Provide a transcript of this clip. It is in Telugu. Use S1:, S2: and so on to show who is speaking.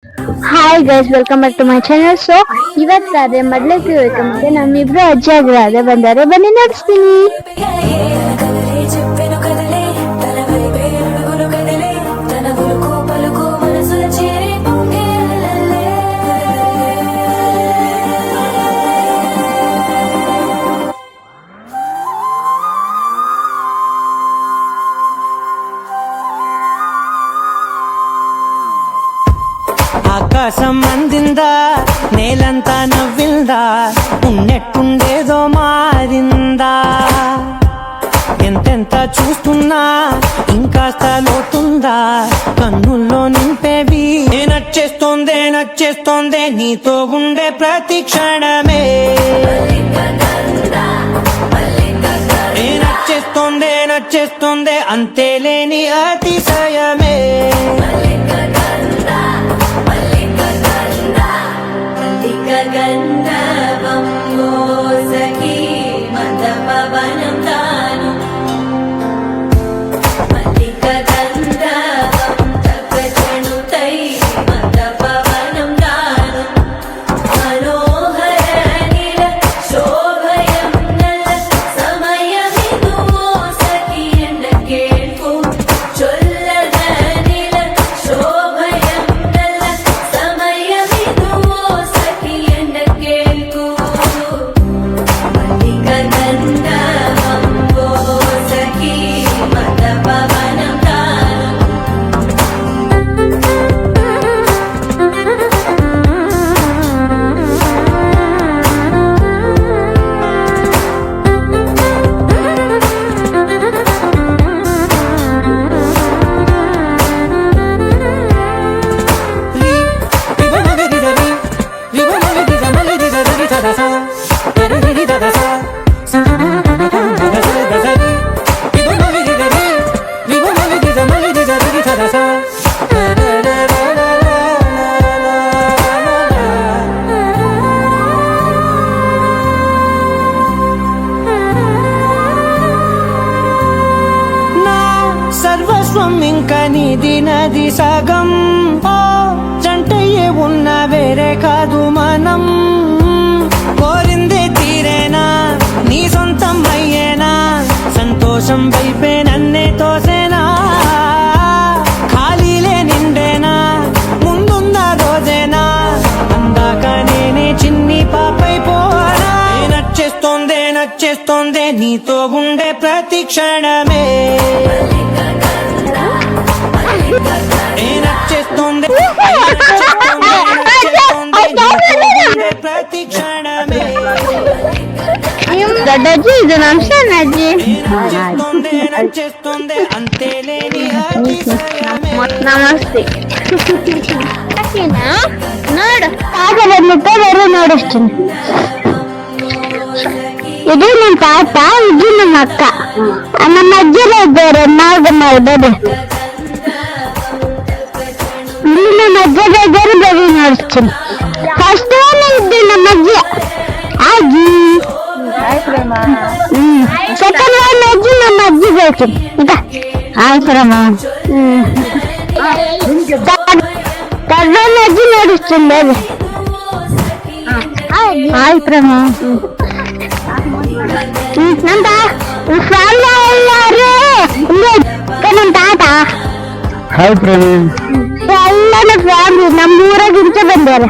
S1: Hi guys, welcome back to my channel. So ಇವತ್ತಾದ್ರೆ ಮಡ್ಲಕ್ಕಿ ಹೋಯ್ಕೊಂಬಂದೆ ನಮ್ಮಿಬ್ರು ಅಜ್ಜಿ ಆಗಿರಾದ್ರೆ ಬಂದಾರೆ, ಬನ್ನಿ ನಡೆಸ್ತೀನಿ.
S2: ఆకాశం అందిందా, నేలంతా నవ్విందా, ఉన్నట్టుండేదో మారిందా. ఎంతెంత చూస్తున్నా ఇంకాస్త లోతుందా, కన్నుల్లో నింపేవి నచ్చేస్తోందే నచ్చేస్తోందే నీతో ఉండే ప్రతి క్షణమే. నచ్చేస్తోందే నచ్చేస్తోందే అంతేలేని అతిశయమే. సర్వస్వం ఇంక నీది నది సగం, ఓ జంటయ్యే ఉన్న వేరే కాదు మనం. కోరిందే తీరేనా, నీ సొంతం అయ్యేనా, సంతోషం వైపే నన్నే తోసేనా. ఖాళీలే నిండేనా, ముందున్న రోజేనా, అందాక నేనే చిన్ని పాపైపోనా. నచ్చేస్తోందే నచ్చేస్తోందే నీతో ఉండే ప్రతి క్షణమే. ప్రతి క్షణమే.
S1: దొడ్డజ్జి, ఇది నమస్తే.
S2: నచ్చేస్తోందే అంతేలేని
S1: నమస్తే. ನೋಡು, ತಾತ ಬಂದ್ಬಿಟ್ಟು ಬೇರೆ ನೋಡಿಸ್ತೀನಿ. ಇದು ನಮ್ಮ ತಾತ, ಇದು ನಮ್ಮ ಅಕ್ಕ, ನಮ್ಮ ಅಜ್ಜಿರ ಇದ್ದಾರೆ. ನಾಗಮ್ಮ ಇದ್ದಾರೆ, ಇಲ್ಲಿ ನಮ್ಮ ಅಜ್ಜರ ಇದ್ದಾರೆ. ಬೇರೆ ನೋಡಿಸ್ತೀನಿ. ಫಸ್ಟ್ ಇದ್ದು ನಮ್ಮ ಅಜ್ಜಿ ಅಜ್ಜಿ, ಸೆಕೆಂಡ್ ಒನ್ ಅಜ್ಜಿ ನಮ್ಮ ಅಜ್ಜಿ ಬೇಕು. ಆಯ್ತರಮ್ಮ. ಥರ್ಡ್ ಒನ್ ಅಜ್ಜಿ ನೋಡಿಸ್ತೀನಿ. ಬೇರೆ ಆಯ್ತರಮ್ಮ. ನಮ್ಮ ಫ್ಯಾಮಿಲಿ ಎಲ್ಲರೂ ನಮ್ಮ ತಾತ.
S3: ಹಾಯ್ ಪ್ರವೀಣ್.
S1: ಎಲ್ಲನ ಫ್ಯಾಮಿಲಿ ನಮ್ಮ ಊರಾಗಿಂತ ಬಂದಾರೆ.